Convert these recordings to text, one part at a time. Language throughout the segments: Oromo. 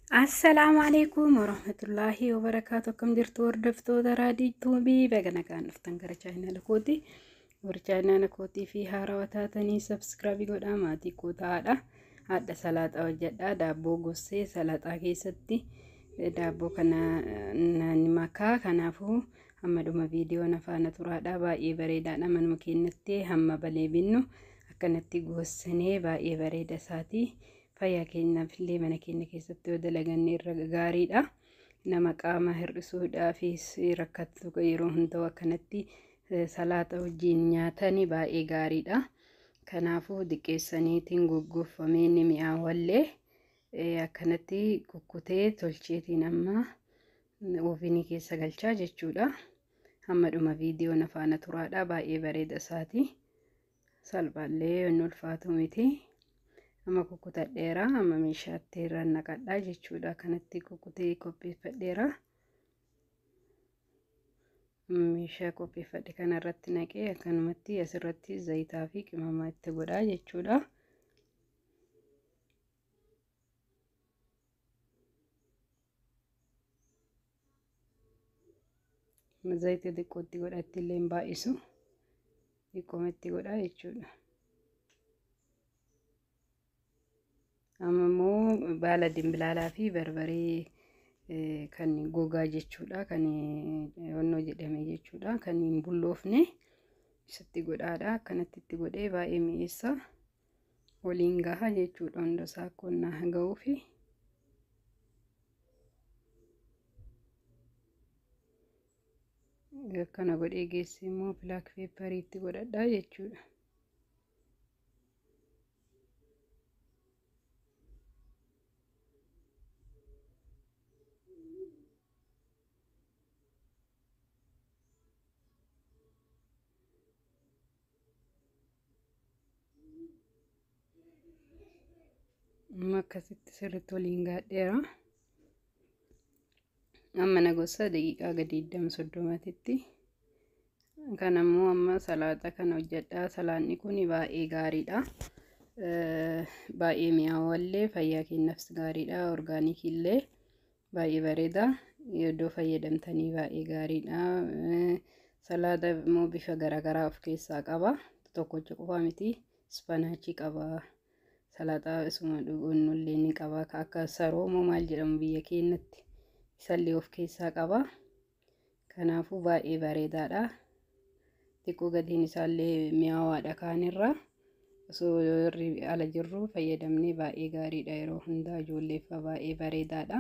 Assalamu alaikum warahmatullahi wabarakatuh. Akkam jirtu hordoftoota raadiyoo bagana kan dhuftan gara chaanala kooti. Warra chaanala kootii fi haarawaa taatanii subscribe godhaa maatii kootaadha. Hadda salaaxaa hojjedhaa daabboo gossee salaaxaa keessatti daabboo kana nani makaa kanaafuu hamma dhuma viidiyoo nafaana turaadha. Baay'ee bareedaadha. Manuma keenyatti hamma balee binnu akkanatti gossanii baay'ee bareeda isaati. Fayyaa keenyaaf illee mana keenya keessatti yoo dalaganne irra gaariidha. Nama qaama hir'isuudhaafis rakkattu yeroo hundaa akkanatti salaaxa wajjin nyaatanii baay'ee gaariidha. Kanaafuu diqqeessaniitiin goggoofamee ni mi'aawallee akkanatti kukkutee tolcheetiin amma oofnii keessa galchaa jechuudha. Hamma dhuma viidiyoo nafaana turaadha. Baay'ee bareeda isaati. Salphaallee hin ulfaatu miti. Amma kukkutadheera amma meeshaatti irra naqadhaa jechuudha. Kanatti kukkutee qopheeffadheera. Meeshaa qopheeffadhe kanarratti naqee akkanumatti asirratti zayitaa fi qimamaa itti godhaa jechuudha. Zayita xiqqootti godhatti illee hin baay'isu. Xiqqoomatti godhaa jechuudha. Amma immoo baala dimbilaalaa fi barbaree kan gogaa jechuudha. Kan onnoo jedhame jechuudha. Kan hin bulloofne isatti godhaadha. Akkanatti itti godhee baay'ee mi'eessa waliin gaha jechuudha. Hunda isaa akkonnaa ga'uufi. Akkana godhee geesse immoo black pepper itti godhadhaa jechuudha. Akkasitti sirriitti waliin gaadheera. Amma nagosa daqiiqaa gadi 20-30tti. Kan ammoo amma salaaxa kana hojjedhaa. Salaanni kun baay'ee gaariidha. Baay'ee mi'aawallee fayyaa keenyaafis gaariidha. Orgaanikii illee baay'ee bareeda. Iddoo fayyadamtanii baay'ee gaariidha. Salaaxa immoo bifa garaagaraa of keessaa qaba. Tokkocha qofa miti. Ispinaachii qaba. Salaaxaa isuma dhugunnullee ni qaba. Akka saroomoo maal jedhamu biyya keenyatti isallee of keessaa qaba. Kanaafuu baay'ee bareedaadha. Xiqqoo gatiin isaallee mi'aawaadha kaanirra. Osoo ala jirru fayyadamnee baay'ee gaariidha. Yeroo hundaa ijoolleeffa baay'ee bareedaadha.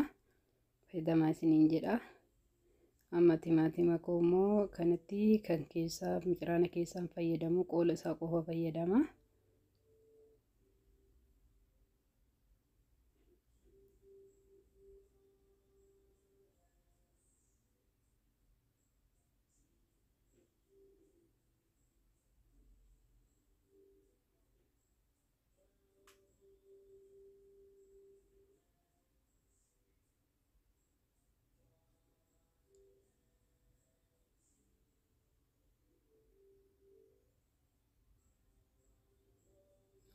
Fayyadamaa isiniin jedha. Amma timaatima koo immoo kanatti kan keessaa miciraana keessaan fayyadamu qoola isaa qofa fayyadama.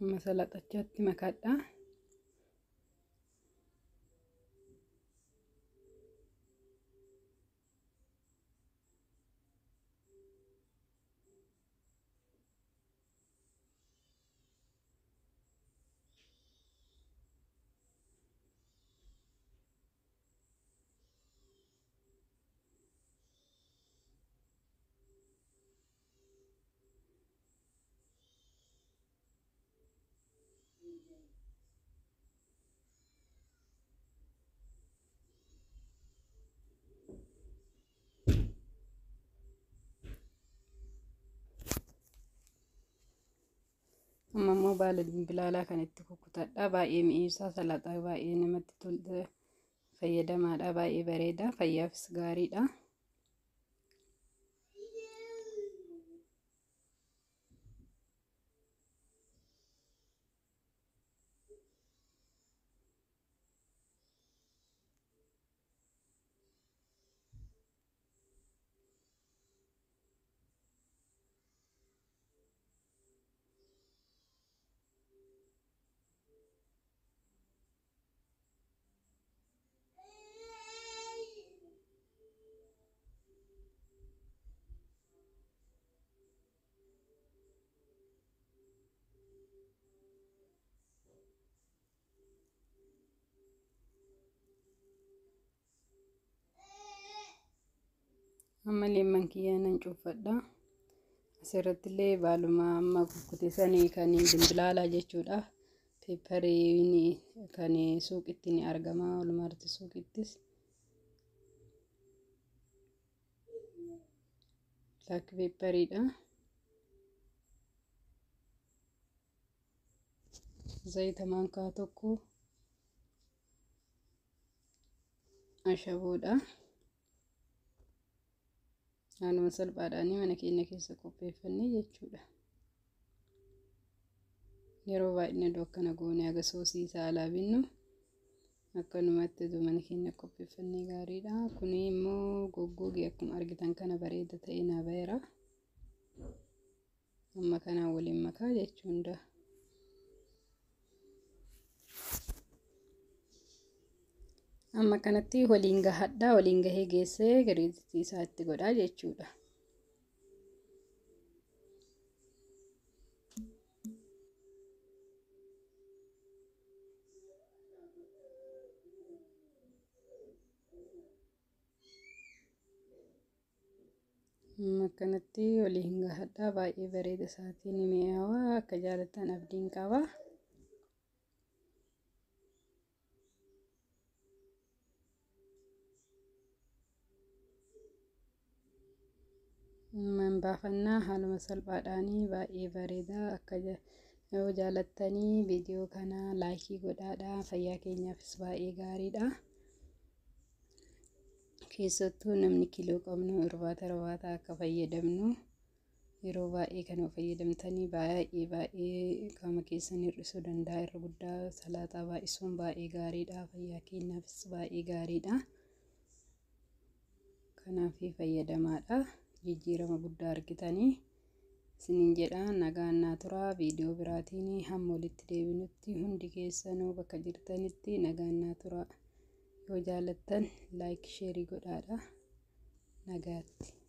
Amma salaaxachaatti makadhaa. Amma immoo baala dimbilaalaa kan itti kukkutadhaa. Baay'ee mi'eessaa salaaxaa baay'ee namatti tolta. Fayyadamaadha. Baay'ee bareeda. Fayyaafis gaariidha. amma leemman kiyyaa nan cuuffadha. Asirratti illee baaluma amma kukkute sanii kan dimbilaalaa jechuudha. Peppariin kan suuqitti ni argama, walumaatti suuqittis. Black peppariidha. Zayita maankaa tokko, ashaboodha. Haaluma salphaadhaan mana keenya keessa qopheeffannee jechuudha. Yeroo baay'ee akkana goone aga soosii isaa alaa binnu akkanumatti mana keenya qopheeffannee gaariidha. Kuni immoo goggogee akkuma argitan kana bareeda ta'e na baheera. Amma kanaan waliin makaa jechuudha. Amma kanatti waliin gahadha, waliin gahee geessee gariitti isaatti godhaa jechuudha. Amma kanatti waliin gahadha, baay'ee bareeda isaatiin mi'aawaa, akka jaalattan abdiin qaba. Baafannaa haaluma salphaadhaanii baay'ee bareeda. Akka yoo jaalattanii viidiyoo kana laayikii godhaadha. Fayyaa keenyaafis baay'ee gaariidha. Keessattuu namni kiiloo qabnu irbaata akka fayyadamnu yeroo baay'ee kana fayyadamtanii baay'ee qaama keessan hir'isuu danda'a. Irra guddaa salaaxaa baay'isuun baay'ee gaariidha. Fayyaa keenyaafis baay'ee gaariidha. Kanaaf fayyadamaadha. Jijjiirama guddaa argitanii isiniin jedha. Nagaan naa turaa. Viidiyoo biraatiin hamma walitti deebinutti hundi keessanuu bakka jirtanitti nagaan naa turaa. Yoo jaalattan laayik sheerii godhaadha. Nagaatti.